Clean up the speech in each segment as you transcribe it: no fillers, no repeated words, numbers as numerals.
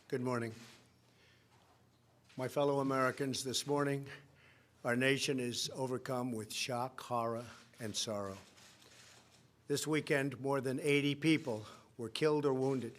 Good morning. My fellow Americans, this morning, our nation is overcome with shock, horror, and sorrow. This weekend, more than 80 people were killed or wounded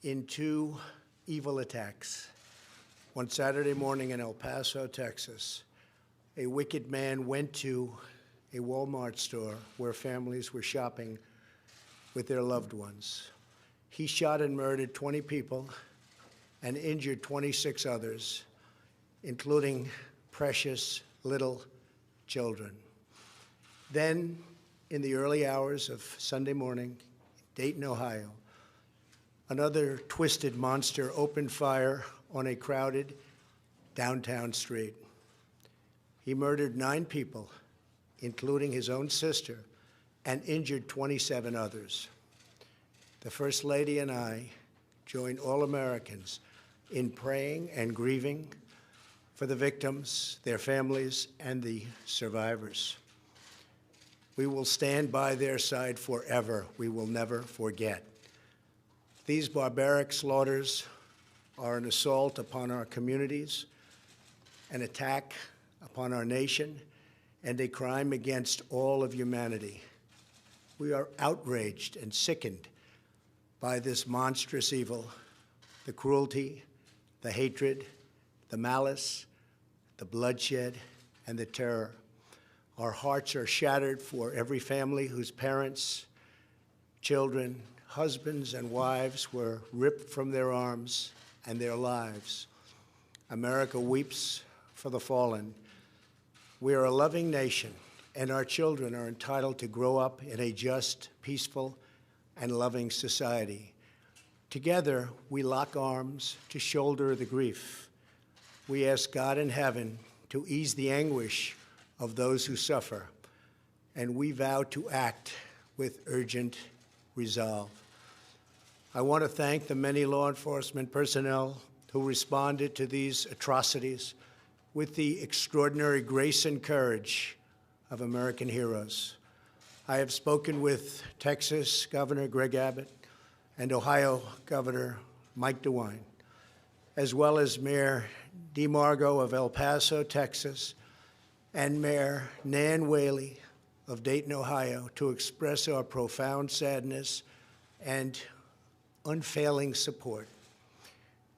in two evil attacks. One Saturday morning in El Paso, Texas, a wicked man went to a Walmart store where families were shopping with their loved ones. He shot and murdered 20 people and injured 26 others, including precious little children. Then, in the early hours of Sunday morning, Dayton, Ohio, another twisted monster opened fire on a crowded downtown street. He murdered 9 people, including his own sister, and injured 27 others. The First Lady and I join all Americans in praying and grieving for the victims, their families, and the survivors. We will stand by their side forever. We will never forget. These barbaric slaughters are an assault upon our communities, an attack upon our nation, and a crime against all of humanity. We are outraged and sickened by this monstrous evil, the cruelty, the hatred, the malice, the bloodshed, and the terror. Our hearts are shattered for every family whose parents, children, husbands, and wives were ripped from their arms and their lives. America weeps for the fallen. We are a loving nation, and our children are entitled to grow up in a just, peaceful, and loving society. Together, we lock arms to shoulder the grief. We ask God in heaven to ease the anguish of those who suffer, and we vow to act with urgent resolve. I want to thank the many law enforcement personnel who responded to these atrocities with the extraordinary grace and courage of American heroes. I have spoken with Texas Governor Greg Abbott and Ohio Governor Mike DeWine, as well as Mayor DeMargo of El Paso, Texas, and Mayor Nan Whaley of Dayton, Ohio, to express our profound sadness and unfailing support.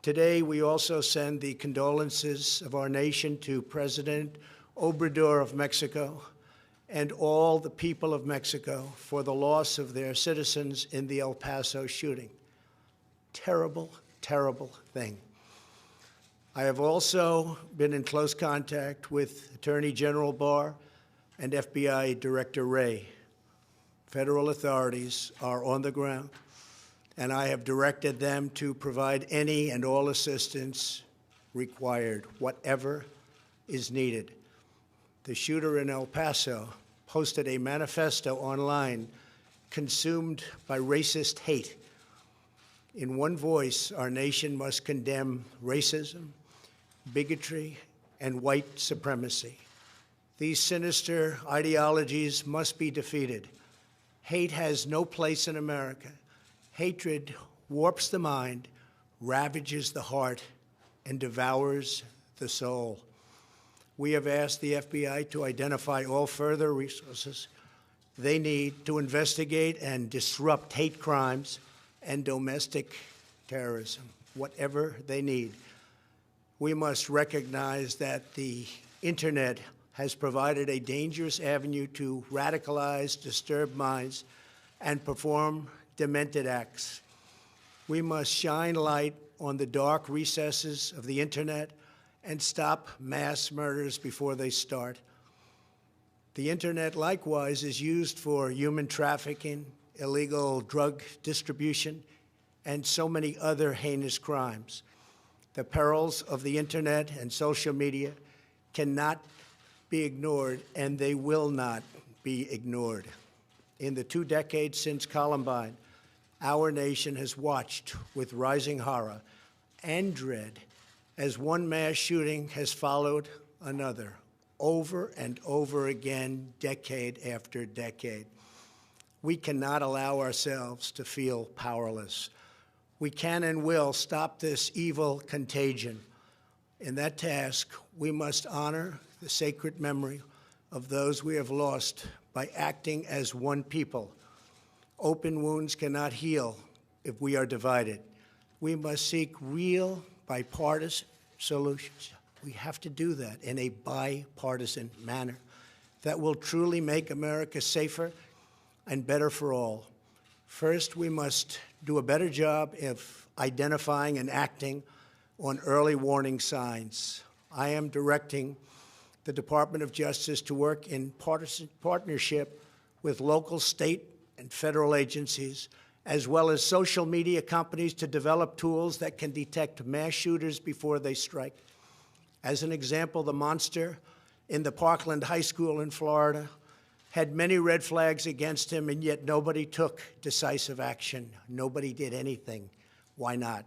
Today, we also send the condolences of our nation to President Obrador of Mexico and all the people of Mexico for the loss of their citizens in the El Paso shooting. Terrible, terrible thing. I have also been in close contact with Attorney General Barr and FBI Director Wray. Federal authorities are on the ground, and I have directed them to provide any and all assistance required, whatever is needed. The shooter in El Paso posted a manifesto online consumed by racist hate. In one voice, our nation must condemn racism, bigotry, and white supremacy. These sinister ideologies must be defeated. Hate has no place in America. Hatred warps the mind, ravages the heart, and devours the soul. We have asked the FBI to identify all further resources they need to investigate and disrupt hate crimes and domestic terrorism, whatever they need. We must recognize that the Internet has provided a dangerous avenue to radicalize disturbed minds and perform demented acts. We must shine light on the dark recesses of the Internet and stop mass murders before they start. The Internet, likewise, is used for human trafficking, illegal drug distribution, and so many other heinous crimes. The perils of the Internet and social media cannot be ignored, and they will not be ignored. In the 2 decades since Columbine, our nation has watched with rising horror and dread as one mass shooting has followed another, over and over again, decade after decade. We cannot allow ourselves to feel powerless. We can and will stop this evil contagion. In that task, we must honor the sacred memory of those we have lost by acting as one people. Open wounds cannot heal if we are divided. We must seek real bipartisan solutions. We have to do that in a bipartisan manner that will truly make America safer and better for all. First, we must do a better job of identifying and acting on early warning signs. I am directing the Department of Justice to work in partnership with local, state, and federal agencies, as well as social media companies, to develop tools that can detect mass shooters before they strike. As an example, the monster in the Parkland High School in Florida had many red flags against him, and yet nobody took decisive action. Nobody did anything. Why not?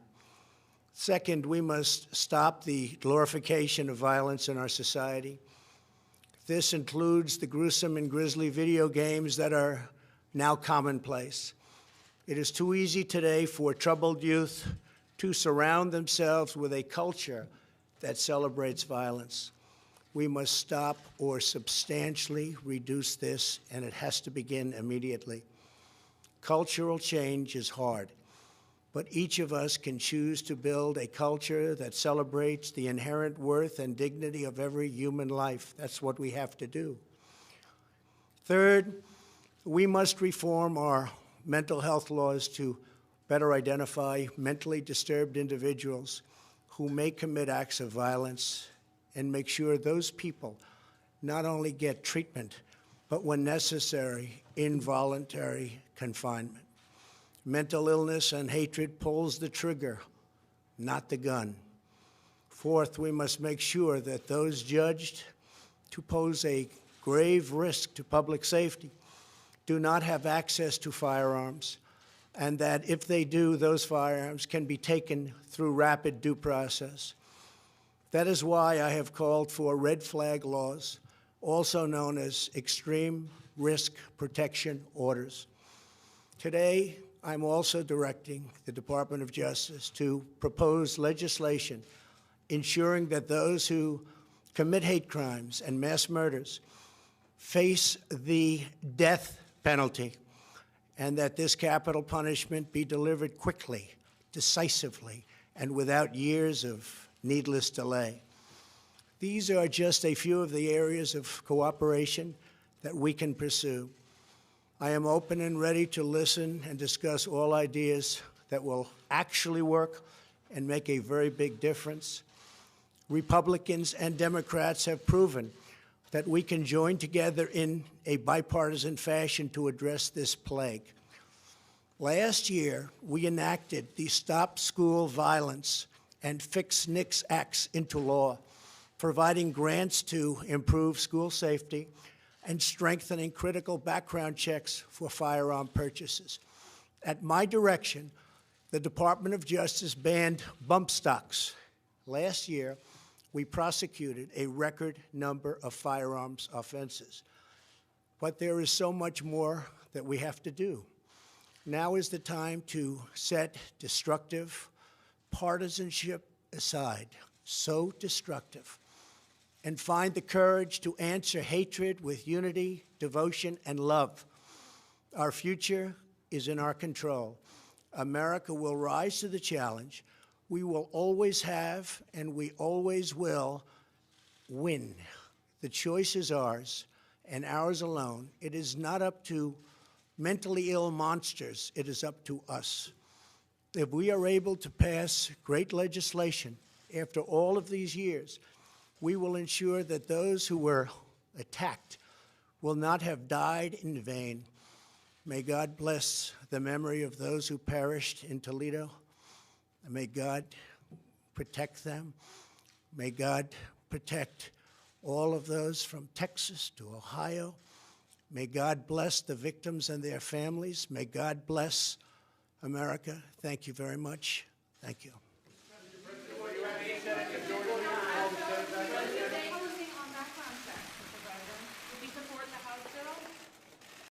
Second, we must stop the glorification of violence in our society. This includes the gruesome and grisly video games that are now commonplace. It is too easy today for troubled youth to surround themselves with a culture that celebrates violence. We must stop or substantially reduce this, and it has to begin immediately. Cultural change is hard, but each of us can choose to build a culture that celebrates the inherent worth and dignity of every human life. That's what we have to do. Third, we must reform our mental health laws to better identify mentally disturbed individuals who may commit acts of violence, and make sure those people not only get treatment, but when necessary, involuntary confinement. Mental illness and hatred pulls the trigger, not the gun. Fourth, we must make sure that those judged to pose a grave risk to public safety do not have access to firearms, and that if they do, those firearms can be taken through rapid due process. That is why I have called for red flag laws, also known as extreme risk protection orders. Today, I'm also directing the Department of Justice to propose legislation ensuring that those who commit hate crimes and mass murders face the death penalty, and that this capital punishment be delivered quickly, decisively, and without years of needless delay. These are just a few of the areas of cooperation that we can pursue. I am open and ready to listen and discuss all ideas that will actually work and make a very big difference. Republicans and Democrats have proven that we can join together in a bipartisan fashion to address this plague. Last year, we enacted the Stop School Violence and Fix NICS Acts into law, providing grants to improve school safety and strengthening critical background checks for firearm purchases. At my direction, the Department of Justice banned bump stocks. Last year, we prosecuted a record number of firearms offenses. But there is so much more that we have to do. Now is the time to set destructive partisanship aside, so destructive, and find the courage to answer hatred with unity, devotion, and love. Our future is in our control. America will rise to the challenge. We will always have, and we always will, win. The choice is ours, and ours alone. It is not up to mentally ill monsters. It is up to us. If we are able to pass great legislation after all of these years, we will ensure that those who were attacked will not have died in vain. May God bless the memory of those who perished in Toledo. May God protect them. May God protect all of those from Texas to Ohio. May God bless the victims and their families. May God bless America. Thank you very much. Thank you.